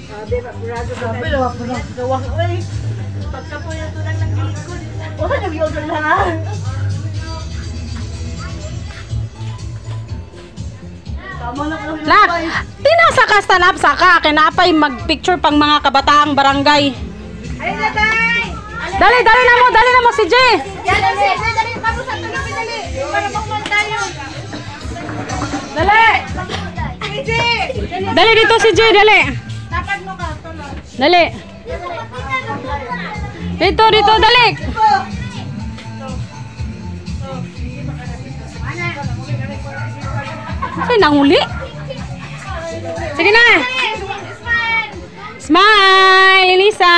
Sabi na, gawang uy. Pagkapuya ito lang ng gilikod. Wala nag-yoga lang ha. Lak, tinasa ka stand up saka kinapay mag-picture pang mga kabataang barangay. Ay, natay! Dali na mo si Jay. Dali, kamu sa tuloy, dali. Para pang tayo. Dali. Dali dito si Jay, dali. Dapat mo ka, tulog. Dali. Dito, dali. Ay, nanguli. Sige na. Smile, Elisa.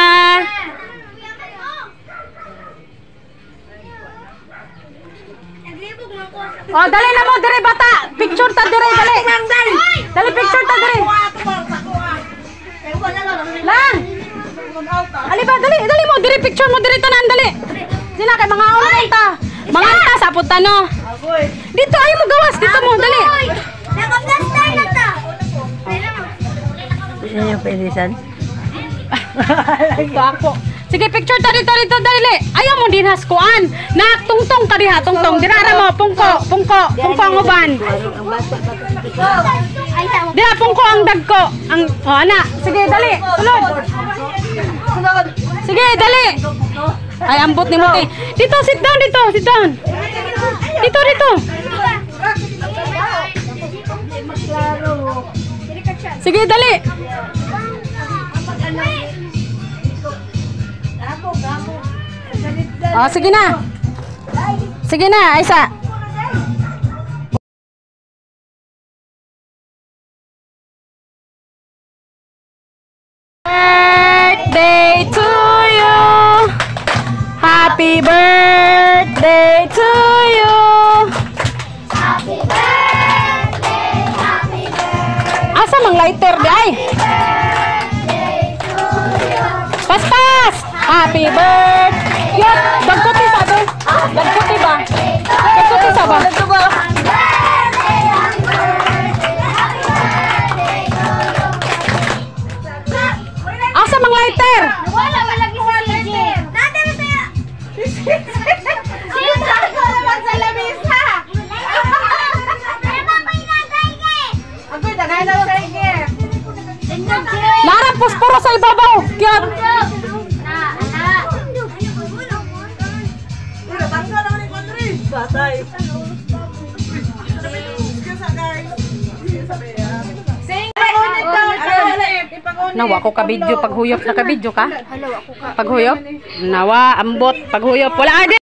Oh, dali na mo, dire bata. Picture ta dire, dali. Dali picture ta dire. Lang. Ali ba, dali mo, dire picture mo dire tanan, dali. Sila kay mga oras ta. Mga ta sa punta no. Dito ay mo gawas, dito mo, dali. Naka-plaster na ta. Yan yung pilisan. Ito ako. Sige, picture ta dito, dali. Ayaw mo din haskuan. Nak, tungtong ka diha, tungtong. Dirara mo, pungko ang uban. Dira, pungko ang dagko. Ang, ana. Sige, dali, sulod. Sige, dali. Ay, ambot ni Muti. Dito, sit down. Dito. Sige, dali. Oh, sige na. Aisa. Birthday to you. Happy birthday to you. Happy birthday. Asa mang lighter di ay? Pas. Happy birthday. Dagkuti sabi. Dagkuti ba? Asa mang lighter? Wala malagi sa legit. Nada na saya. Sino ko naman sa lamisa? Ako dagay na sa ige. Lara posporo sa ibabaw. Kiyat. Batay. Nawa ko ka video paghuyop na ka video ka? Paghuyop? Nawa ambot paghuyop. Wala ade.